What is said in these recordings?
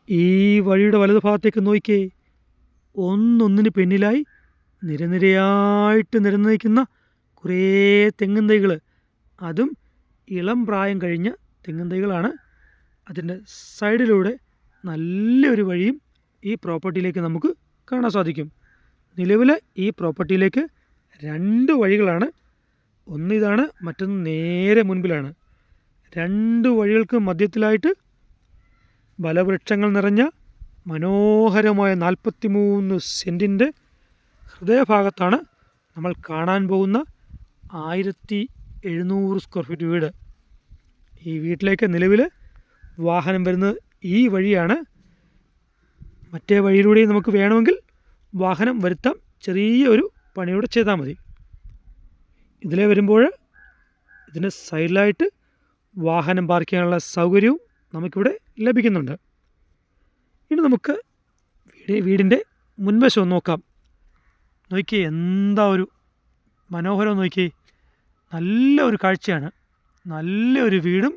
ഈ വഴിയുടെ വലതുഭാഗത്തേക്ക് നോക്കിക്കേ. ഒന്നൊന്നിന് പിന്നിലായി നിരനിരയായിട്ട് നിരന്ന് നിൽക്കുന്ന കുറേ തെങ്ങിൻ തൈകൾ. അതും ഇളം പ്രായം കഴിഞ്ഞ തെങ്ങിൻ തൈകളാണ്. അതിൻ്റെ സൈഡിലൂടെ നല്ലൊരു വഴിയും ഈ പ്രോപ്പർട്ടിയിലേക്ക് നമുക്ക് കാണാൻ സാധിക്കും. നിലവിൽ ഈ പ്രോപ്പർട്ടിയിലേക്ക് 2 വഴികളാണ്. ഒന്നിതാണ്, മറ്റൊന്ന് നേരെ മുൻപിലാണ്. 2 വഴികൾക്ക് മധ്യത്തിലായിട്ട് ഫലവൃക്ഷങ്ങൾ നിറഞ്ഞ മനോഹരമായ 43 സെൻറ്റിൻ്റെ ഹൃദയഭാഗത്താണ് നമ്മൾ കാണാൻ പോകുന്ന 1700 സ്ക്വയർ ഫീറ്റ് വീട്. ഈ വീട്ടിലേക്ക് നിലവിൽ വാഹനം വരുന്നത് ഈ വഴിയാണ്. മറ്റേ വഴിയിലൂടെയും നമുക്ക് വേണമെങ്കിൽ വാഹനം വരുത്താം. ചെറിയ ഒരു പണിയോടെ ചെയ്താൽ മതി. ഇതിലെ വരുമ്പോൾ ഇതിന് സൈഡിലായിട്ട് വാഹനം പാർക്ക് ചെയ്യാനുള്ള സൗകര്യവും നമുക്കിവിടെ ലഭിക്കുന്നുണ്ട്. ഇനി നമുക്ക് വീടിൻ്റെ മുൻവശം നോക്കാം. നോക്കിയേ, എന്താ ഒരു മനോഹരം നോക്കിയേ. നല്ല ഒരു കാഴ്ചയാണ്. നല്ലൊരു വീടും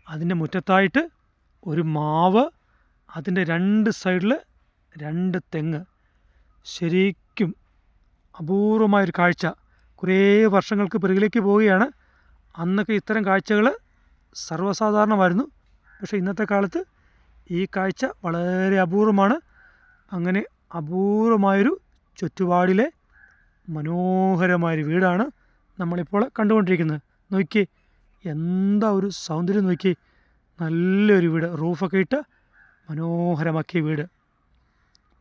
അതിൻ്റെ മുറ്റത്തായിട്ട് ഒരു മാവ്, അതിൻ്റെ 2 സൈഡിൽ 2 തെങ്ങ്. ശരിക്കും അപൂർവമായൊരു കാഴ്ച. കുറേ വർഷങ്ങൾക്ക് പിറകിലേക്ക് പോവുകയാണ്. അന്നൊക്കെ ഇത്തരം കാഴ്ചകൾ സർവ്വസാധാരണമായിരുന്നു. പക്ഷേ ഇന്നത്തെ കാലത്ത് ഈ കാഴ്ച വളരെ അപൂർവമാണ്. അങ്ങനെ അപൂർവമായൊരു ചുറ്റുപാടിലെ മനോഹരമായൊരു വീടാണ് നമ്മളിപ്പോൾ കണ്ടുകൊണ്ടിരിക്കുന്നത്. നോക്കിയേ, എന്താ ഒരു സൗന്ദര്യം നോക്കിയേ. നല്ലൊരു വീട്, റൂഫൊക്കെ ഇട്ട് മനോഹരമാക്കിയ വീട്.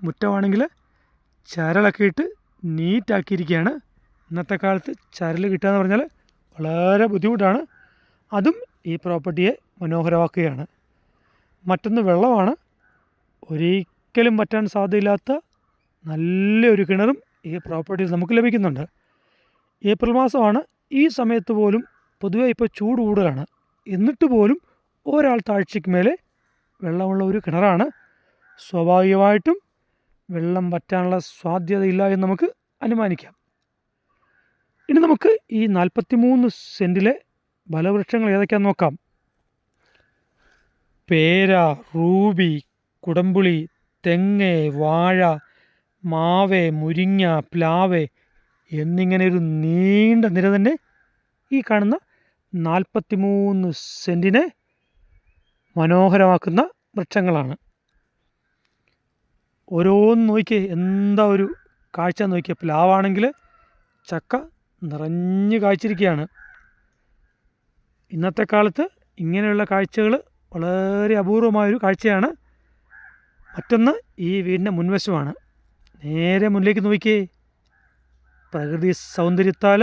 മുറ്റമാണെങ്കിൽ ചരലൊക്കെ ഇട്ട് നീറ്റാക്കിയിരിക്കുകയാണ്. ഇന്നത്തെ കാലത്ത് ചരൽ കിട്ടുക എന്ന് പറഞ്ഞാൽ വളരെ ബുദ്ധിമുട്ടാണ്. അതും ഈ പ്രോപ്പർട്ടിയെ മനോഹരമാക്കുകയാണ്. മറ്റൊന്ന് വെള്ളമാണ്. ഒരിക്കലും പറ്റാൻ സാധ്യതയില്ലാത്ത നല്ലൊരു കിണറും ഈ പ്രോപ്പർട്ടിയിൽ നമുക്ക് ലഭിക്കുന്നുണ്ട്. ഏപ്രിൽ മാസമാണ്. ഈ സമയത്ത് പോലും പൊതുവെ ഇപ്പോൾ ചൂട് കൂടുതലാണ്. എന്നിട്ട് പോലും ഒരാൾ താഴ്ചയ്ക്ക് മേലെ വെള്ളമുള്ള ഒരു കിണറാണ്. സ്വാഭാവികമായിട്ടും വെള്ളം വറ്റാനുള്ള സാധ്യതയില്ല എന്ന് നമുക്ക് അനുമാനിക്കാം. ഇനി നമുക്ക് ഈ 43 സെൻറ്റിലെ ഫലവൃക്ഷങ്ങൾ ഏതൊക്കെയാണെന്ന് നോക്കാം. പേര, റൂബി, കുടംപുളി, തെങ്ങ്, വാഴ, മാവ്, മുരിങ്ങ, പ്ലാവ് എന്നിങ്ങനെ ഒരു നീണ്ട നിര തന്നെ ഈ കാണുന്ന 43 സെൻറ്റിനെ മനോഹരമാക്കുന്ന വൃക്ഷങ്ങളാണ്. ഓരോന്ന് നോക്കിയേ, എന്താ ഒരു കാഴ്ച നോക്കിയേ. പ്ലാവാണെങ്കിൽ ചക്ക നിറഞ്ഞു കായ്ച്ചിരിക്കുകയാണ്. ഇന്നത്തെ കാലത്ത് ഇങ്ങനെയുള്ള കാഴ്ചകൾ വളരെ അപൂർവമായൊരു കാഴ്ചയാണ്. മറ്റൊന്ന് ഈ വീടിൻ്റെ മുൻവശമാണ്. നേരെ മുന്നിലേക്ക് നോക്കിയേ. പ്രകൃതി സൗന്ദര്യത്താൽ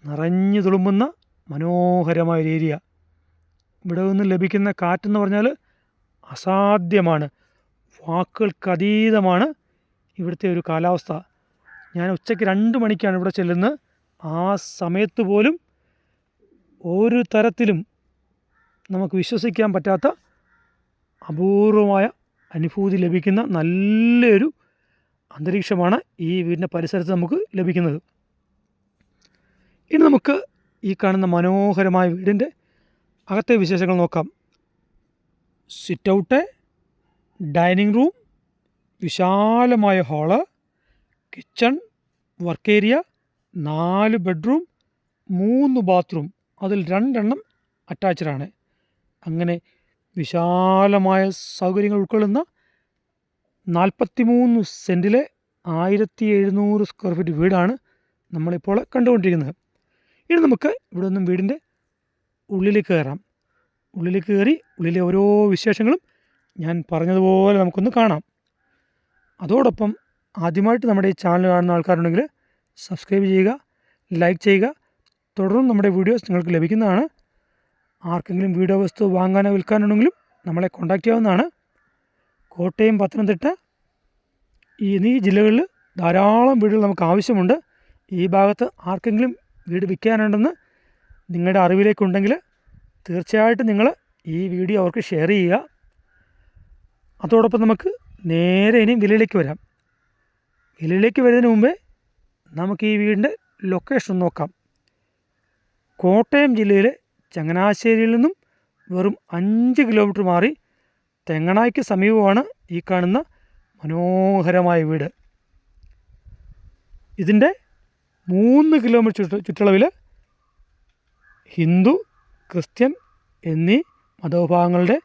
നിറഞ്ഞു തുളുമ്പുന്ന മനോഹരമായൊരു ഏരിയ. ഇവിടെ നിന്ന് ലഭിക്കുന്ന കാറ്റെന്ന് പറഞ്ഞാൽ അസാധ്യമാണ്. വാക്കുകൾക്കതീതമാണ് ഇവിടുത്തെ ഒരു കാലാവസ്ഥ. ഞാൻ ഉച്ചയ്ക്ക് 2 മണിക്കാണ് ഇവിടെ ചെല്ലുന്നത്. ആ സമയത്ത് പോലും ഒരു തരത്തിലും നമുക്ക് വിശ്വസിക്കാൻ പറ്റാത്ത അപൂർവമായ അനുഭൂതി ലഭിക്കുന്ന നല്ലൊരു അന്തരീക്ഷമാണ് ഈ വീടിൻ്റെ പരിസരത്ത് നമുക്ക് ലഭിക്കുന്നത്. ഇനി നമുക്ക് ഈ കാണുന്ന മനോഹരമായ വീടിൻ്റെ അകത്തെ വിശേഷങ്ങൾ നോക്കാം. സിറ്റ് ഔട്ട്, ഡൈനിങ് റൂം, വിശാലമായ hall, kitchen, work area, 4 bedroom, 3 bathroom, അതിൽ 2 അറ്റാച്ച്ഡാണ്. അങ്ങനെ വിശാലമായ സൗകര്യങ്ങൾ ഉൾക്കൊള്ളുന്ന 43 സെൻറ്റിലെ 1700 സ്ക്വയർ ഫീറ്റ് വീടാണ് നമ്മളിപ്പോൾ കണ്ടുകൊണ്ടിരിക്കുന്നത്. ഇനി നമുക്ക് ഇവിടെ നിന്നും വീടിൻ്റെ ഉള്ളിലേക്ക് കയറാം. ഉള്ളിലേക്ക് കയറി ഉള്ളിലെ ഓരോ വിശേഷങ്ങളും ഞാൻ പറഞ്ഞതുപോലെ നമുക്കൊന്ന് കാണാം. അതോടൊപ്പം ആദ്യമായിട്ട് നമ്മുടെ ഈ ചാനൽ കാണുന്ന ആൾക്കാരുണ്ടെങ്കിൽ സബ്സ്ക്രൈബ് ചെയ്യുക, ലൈക്ക് ചെയ്യുക. തുടർന്നും നമ്മുടെ വീഡിയോസ് നിങ്ങൾക്ക് ലഭിക്കുന്നതാണ്. ആർക്കെങ്കിലും വീഡിയോ വസ്തു വാങ്ങാനോ വിൽക്കാനുണ്ടെങ്കിലും നമ്മളെ കോൺടാക്റ്റ് ചെയ്യാവുന്നതാണ്. കോട്ടയം, പത്തനംതിട്ട എന്നീ ജില്ലകളിൽ ധാരാളം വീടുകൾ നമുക്ക് ആവശ്യമുണ്ട്. ഈ ഭാഗത്ത് ആർക്കെങ്കിലും വീട് വിൽക്കാനുണ്ടെന്ന് നിങ്ങളുടെ അറിവിലേക്കുണ്ടെങ്കിൽ തീർച്ചയായിട്ടും നിങ്ങൾ ഈ വീഡിയോ അവർക്ക് ഷെയർ ചെയ്യുക. അതോടൊപ്പം നമുക്ക് നേരെ ഇനിയും വിലയിലേക്ക് വരാം. വിലയിലേക്ക് വരുന്നതിന് മുമ്പേ നമുക്ക് ഈ വീടിൻ്റെ ലൊക്കേഷൻ നോക്കാം. കോട്ടയം ജില്ലയിലെ ചങ്ങനാശ്ശേരിയിൽ നിന്നും വെറും 5 കിലോമീറ്റർ മാറി തെങ്ങണായ്ക്ക് സമീപമാണ് ഈ കാണുന്ന മനോഹരമായ വീട്. ഇതിൻ്റെ 3 കിലോമീറ്റർ ചുറ്റളവിൽ ഹിന്ദു, ക്രിസ്ത്യൻ എന്നീ മതവിഭാഗങ്ങളുടെ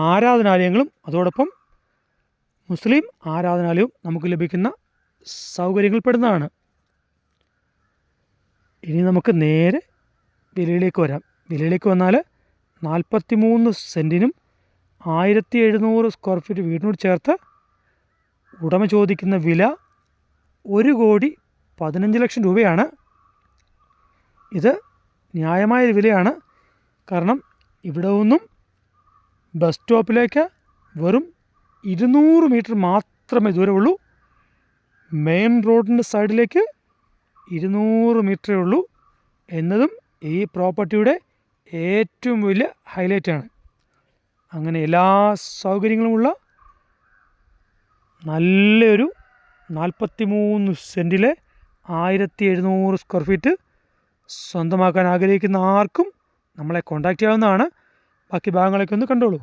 ആരാധനാലയങ്ങളും അതോടൊപ്പം മുസ്ലിം ആരാധനാലയവും നമുക്ക് ലഭിക്കുന്ന സൗകര്യങ്ങൾപ്പെടുന്നതാണ്. ഇനി നമുക്ക് നേരെ വിലയിലേക്ക് വരാം. വിലയിലേക്ക് വന്നാൽ 43 സെൻറ്റിനും 1700 സ്ക്വയർ ഫീറ്റ് വീടിനോട് ചേർത്ത് ഉടമ ചോദിക്കുന്ന വില 1,15,00,000 രൂപയാണ്. ഇത് ന്യായമായ വിലയാണ്. കാരണം ഇവിടെ നിന്നും ബസ് സ്റ്റോപ്പിലേക്ക് വെറും 200 മീറ്റർ മാത്രമേ ദൂരമുള്ളൂ. മെയിൻ റോഡിൻ്റെ സൈഡിലേക്ക് 200 മീറ്ററേ ഉള്ളൂ എന്നതും ഈ പ്രോപ്പർട്ടിയുടെ ഏറ്റവും വലിയ ഹൈലൈറ്റാണ്. അങ്ങനെ എല്ലാ സൗകര്യങ്ങളുമുള്ള നല്ലൊരു 43 സെൻറ്റിലെ 1700 സ്ക്വയർ ഫീറ്റ് സ്വന്തമാക്കാൻ ആഗ്രഹിക്കുന്ന ആർക്കും നമ്മളെ കോൺടാക്റ്റ് ചെയ്യാവുന്നതാണ്. ബാക്കി ഭാഗങ്ങളൊക്കെ ഒന്ന് കണ്ടോളൂ.